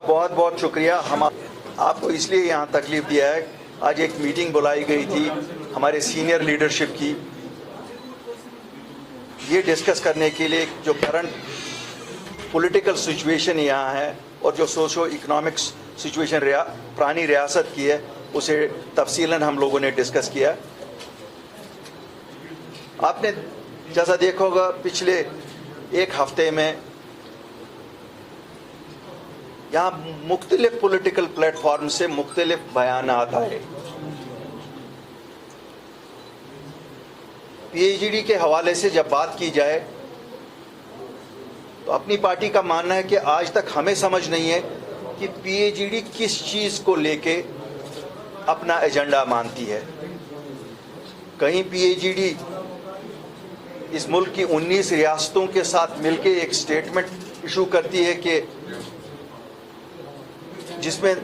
बहुत बहुत शुक्रिया। हम आपको इसलिए यहाँ तकलीफ दिया है, आज एक मीटिंग बुलाई गई थी हमारे सीनियर लीडरशिप की, ये डिस्कस करने के लिए जो करंट पॉलिटिकल सिचुएशन यहाँ है और जो सोशो इकोनॉमिक सिचुएशन पुरानी रियासत की है उसे तफसीलन हम लोगों ने डिस्कस किया। आपने जैसा देखा होगा पिछले एक हफ्ते में यहाँ मुख्तलिफ पॉलिटिकल प्लेटफॉर्म से मुख्तलिफ बयान आता है। पीएचडी के हवाले से जब बात की जाए तो अपनी पार्टी का मानना है कि आज तक हमें समझ नहीं है कि पीएचडी किस चीज़ को लेके अपना एजेंडा मानती है। कहीं पीएचडी इस मुल्क की 19 रियासतों के साथ मिलके एक स्टेटमेंट इशू करती है कि जिसमें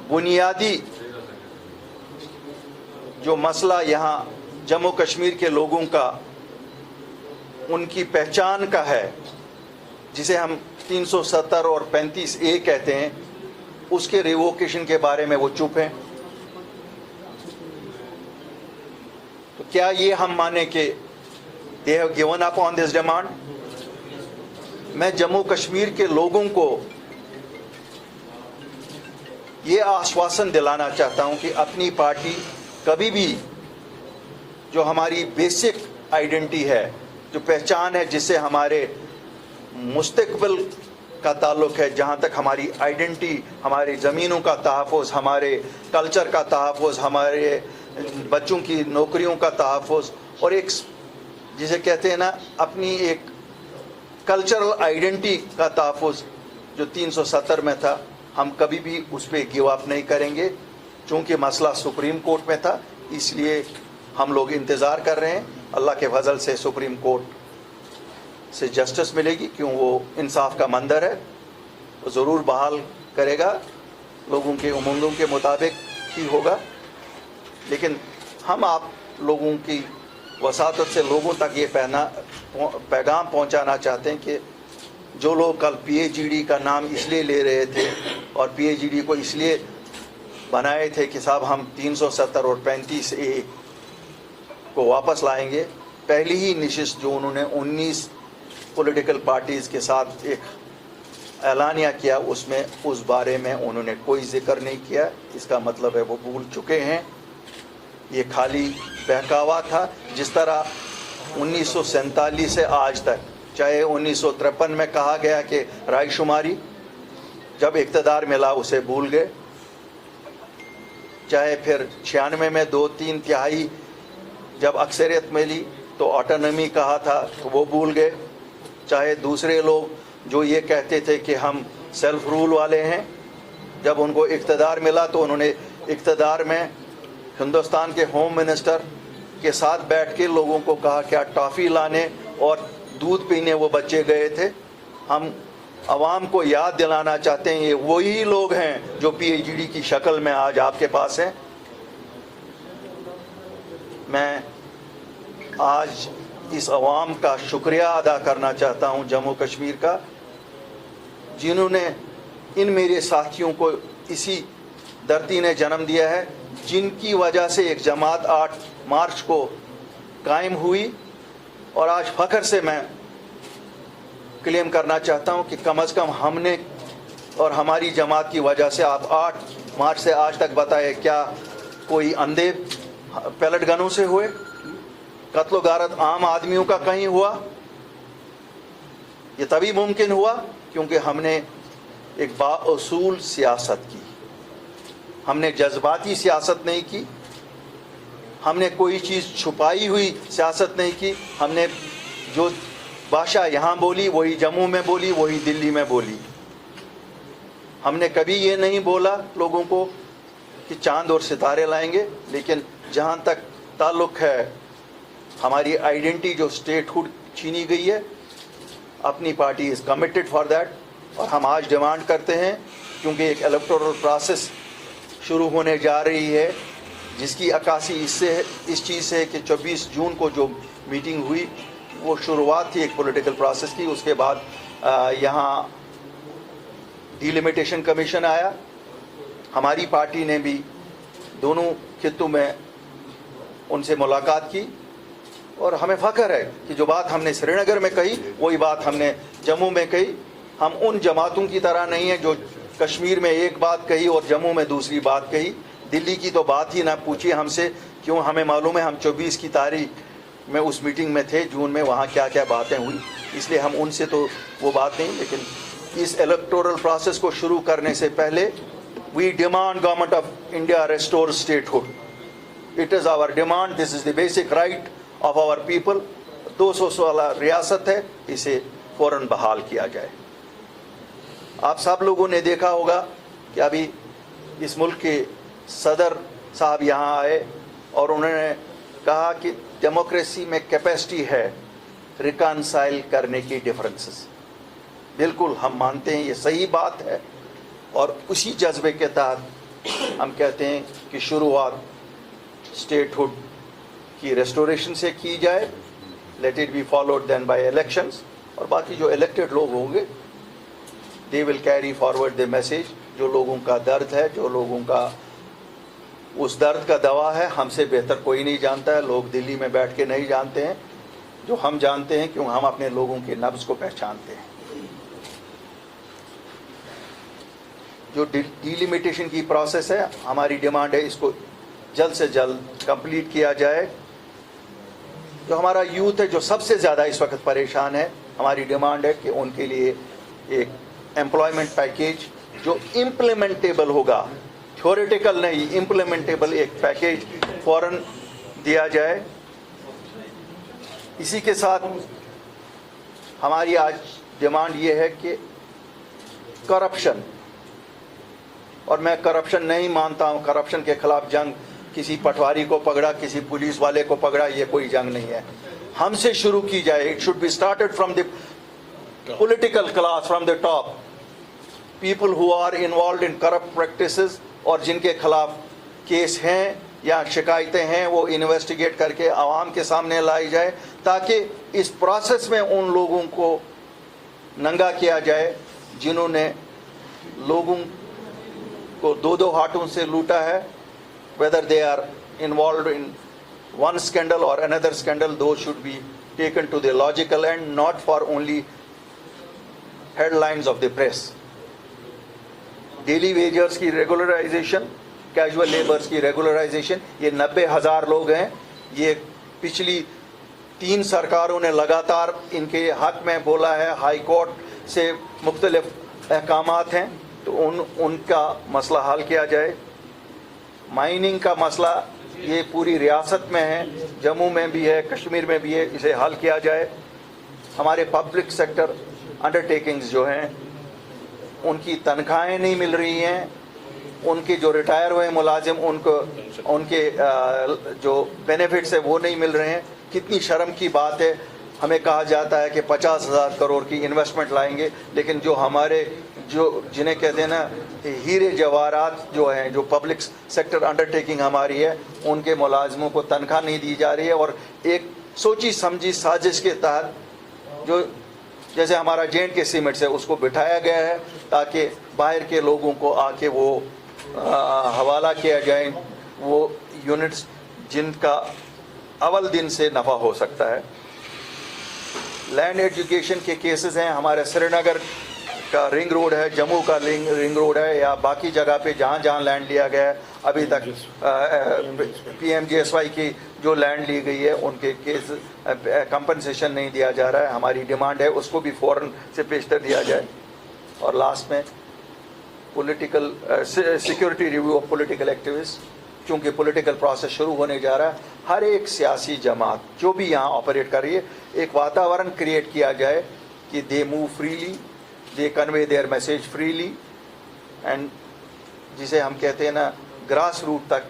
बुनियादी जो मसला यहाँ जम्मू कश्मीर के लोगों का उनकी पहचान का है, जिसे हम 370 और 35A कहते हैं, उसके रिवोकेशन के बारे में वो चुप हैं। तो क्या ये हम माने कि they have given up on this demand? मैं जम्मू कश्मीर के लोगों को ये आश्वासन दिलाना चाहता हूं कि अपनी पार्टी कभी भी जो हमारी बेसिक आइडेंटिटी है, जो पहचान है, जिससे हमारे मुस्तकबिल का ताल्लुक है, जहाँ तक हमारी आइडेंटिटी, हमारी ज़मीनों का तहफ़्फ़ुज़, हमारे कल्चर का तहफ़्फ़ुज़, हमारे बच्चों की नौकरियों का तहफ़्फ़ुज़ और एक जिसे कहते हैं ना अपनी एक कल्चरल आइडेंटिटी का तहफ़्फ़ुज़ जो 370 में था, हम कभी भी उस पर गिव अप नहीं करेंगे। चूँकि मसला सुप्रीम कोर्ट में था, इसलिए हम लोग इंतज़ार कर रहे हैं। अल्लाह के फजल से सुप्रीम कोर्ट से जस्टिस मिलेगी, क्यों वो इंसाफ का मंदिर है, वो ज़रूर बहाल करेगा, लोगों के उम्मीदों के मुताबिक ही होगा। लेकिन हम आप लोगों की वसातत से लोगों तक ये पैगाम पहुंचाना चाहते हैं कि जो लोग कल पीएचडी का नाम इसलिए ले रहे थे और पीएचडी को इसलिए बनाए थे कि साहब हम 370 और 35A को वापस लाएंगे, पहली ही नशिस्त जो उन्होंने 19 पॉलिटिकल पार्टीज़ के साथ एक ऐलानिया किया, उसमें उस बारे में उन्होंने कोई जिक्र नहीं किया। इसका मतलब है वो भूल चुके हैं। ये खाली बहकावा था। जिस तरह 1947 से आज तक, चाहे 1953 में कहा गया कि रायशुमारी जब इक़्तिदार मिला उसे भूल गए, चाहे फिर 96 में 2/3 तिहाई जब अक्सरियत मिली तो ऑटोनॉमी कहा था तो वो भूल गए, चाहे दूसरे लोग जो ये कहते थे कि हम सेल्फ रूल वाले हैं, जब उनको इक़्तिदार मिला तो उन्होंने इक़्तिदार में हिंदुस्तान के होम मिनिस्टर के साथ बैठ के लोगों को कहा क्या टॉफ़ी लाने और दूध पीने वो बच्चे गए थे। हम आवाम को याद दिलाना चाहते हैं, ये वही लोग हैं जो पीएचडी की शक्ल में आज आपके पास हैं। मैं आज इस अवाम का शुक्रिया अदा करना चाहता हूं जम्मू कश्मीर का, जिन्होंने इन मेरे साथियों को इसी धरती ने जन्म दिया है, जिनकी वजह से एक जमात 8 मार्च को कायम हुई। और आज फ़ख्र से मैं क्लेम करना चाहता हूं कि कम से कम हमने और हमारी जमात की वजह से आप 8 मार्च से आज तक बताए क्या कोई अंधे पैलेट गनों से हुए, कत्ल गारत आम आदमियों का कहीं हुआ? ये तभी मुमकिन हुआ क्योंकि हमने एक बाउसूल सियासत की, हमने जज्बाती सियासत नहीं की, हमने कोई चीज़ छुपाई हुई सियासत नहीं की। हमने जो भाषा यहाँ बोली वही जम्मू में बोली, वही दिल्ली में बोली। हमने कभी ये नहीं बोला लोगों को कि चांद और सितारे लाएंगे, लेकिन जहाँ तक ताल्लुक़ है हमारी आइडेंटिटी जो स्टेटहुड छीनी गई है, अपनी party is committed for that. और हम आज डिमांड करते हैं, क्योंकि एक इलेक्टोरल प्रोसेस शुरू होने जा रही है, जिसकी अक्कासी इस चीज़ से कि 24 जून को जो मीटिंग हुई वो शुरुआत थी एक पॉलिटिकल प्रोसेस की। उसके बाद यहाँ डिलिमिटेशन कमीशन आया, हमारी पार्टी ने भी दोनों खित्तों में उनसे मुलाकात की और हमें फ़ख्र है कि जो बात हमने श्रीनगर में कही वही बात हमने जम्मू में कही। हम उन जमातों की तरह नहीं है जो कश्मीर में एक बात कही और जम्मू में दूसरी बात कही। दिल्ली की तो बात ही ना पूछिए हमसे, क्यों, हमें मालूम है हम 24 की तारीख में उस मीटिंग में थे, जून में, वहाँ क्या क्या बातें हुई, इसलिए हम उनसे तो वो बात नहीं। लेकिन इस इलेक्टोरल प्रोसेस को शुरू करने से पहले we demand government of India restore statehood. It is our demand, this is the basic right of our people. 216 रियासत है, इसे फ़ौरन बहाल किया जाए। आप सब लोगों ने देखा होगा कि अभी इस मुल्क के सदर साहब यहाँ आए और उन्होंने कहा कि डेमोक्रेसी में कैपेसिटी है रिकनसाइल करने की डिफरेंसेस। बिल्कुल हम मानते हैं, ये सही बात है और उसी जज्बे के तहत हम कहते हैं कि शुरुआत स्टेटहुड की रेस्टोरेशन से की जाए, let it be followed then by elections, और बाकी जो इलेक्टेड लोग होंगे they will carry forward the message. जो लोगों का दर्द है, जो लोगों का उस दर्द का दवा है, हमसे बेहतर कोई नहीं जानता है। लोग दिल्ली में बैठ के नहीं जानते हैं जो हम जानते हैं, क्यों, हम अपने लोगों के नब्ज़ को पहचानते हैं। जो डिलिमिटेशन की प्रोसेस है, हमारी डिमांड है इसको जल्द से जल्द कंप्लीट किया जाए। जो हमारा यूथ है जो सबसे ज़्यादा इस वक्त परेशान है, हमारी डिमांड है कि उनके लिए एक एम्प्लॉयमेंट पैकेज जो इम्प्लीमेंटेबल होगा, थ्योरेटिकल नहीं, इम्प्लीमेंटेबल एक पैकेज फ़ौरन दिया जाए। इसी के साथ हमारी आज डिमांड ये है कि करप्शन, और मैं करप्शन नहीं मानता हूँ, करप्शन के खिलाफ जंग, किसी पटवारी को पकड़ा, किसी पुलिस वाले को पकड़ा, ये कोई जंग नहीं है। हमसे शुरू की जाए, it should be started from the political class, from the top. People who are involve in corrupt practices और जिनके खिलाफ केस हैं या शिकायतें हैं, वो इन्वेस्टिगेट करके आवाम के सामने लाई जाए, ताकि इस प्रोसेस में उन लोगों को नंगा किया जाए जिन्होंने लोगों को दो दो हाथों से लूटा है। whether they are involved in one scandal or another scandal, those should be taken to the logical end, not for only headlines of the press. Daily wagers की रेगुलराइजेशन, कैजुअल लेबर्स की रेगुलराइजेशन, ये 90,000 लोग हैं। ये पिछली 3 सरकारों ने लगातार इनके हक में बोला है, हाई कोर्ट से मुख्तलिफ अहकामात हैं, तो उनका मसला हल किया जाए। माइनिंग का मसला ये पूरी रियासत में है, जम्मू में भी है, कश्मीर में भी है, इसे हल किया जाए। हमारे पब्लिक सेक्टर अंडरटेकिंग्स जो हैं उनकी तनख्वाहें नहीं मिल रही हैं, उनके जो रिटायर हुए मुलाजिम उनको उनके जो बेनिफिट्स है वो नहीं मिल रहे हैं। कितनी शर्म की बात है, हमें कहा जाता है कि 50,000 करोड़ की इन्वेस्टमेंट लाएंगे, लेकिन जो हमारे जिन्हें कहते हैं ना हीरे जवाहरात जो हैं, जो पब्लिक सेक्टर अंडरटेकिंग हमारी है, उनके मुलाजिमों को तनख्वाह नहीं दी जा रही है। और एक सोची समझी साजिश के तहत जो जैसे हमारा J&K सीमेंट्स है उसको बिठाया गया है ताकि बाहर के लोगों को आके वो हवाला किया जाए वो यूनिट्स जिनका अव्वल दिन से नफ़ा हो सकता है। लैंड एजुकेशन के केसेस हैं, हमारे श्रीनगर का रिंग रोड है, जम्मू का रिंग रोड है, या बाकी जगह पे जहाँ जहाँ लैंड लिया गया है, अभी तक PMGSY की जो लैंड ली गई है उनके केस कंपनसेशन नहीं दिया जा रहा है। हमारी डिमांड है उसको भी फ़ौरन से पेशतर दिया जाए। और लास्ट में political security review of political activist, चूँकि पॉलिटिकल प्रोसेस शुरू होने जा रहा है, हर एक सियासी जमात जो भी यहाँ ऑपरेट कर रही है, एक वातावरण क्रिएट किया जाए कि they move freely, they convey there message freely, and जिसे हम कहते हैं ना ग्रास रूट तक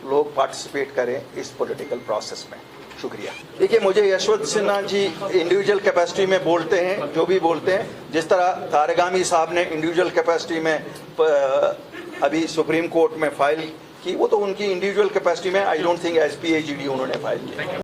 लोग पार्टिसिपेट करें इस पॉलिटिकल प्रोसेस में। शुक्रिया। देखिए, मुझे यशवंत सिन्हा जी इंडिविजुअल कैपेसिटी में बोलते हैं, जो भी बोलते हैं, जिस तरह तारगामी साहब ने इंडिविजुअल कैपेसिटी में अभी सुप्रीम कोर्ट में फाइल की, वो तो उनकी इंडिविजुअल कैपेसिटी में, I don't think as PhD उन्होंने फाइल की।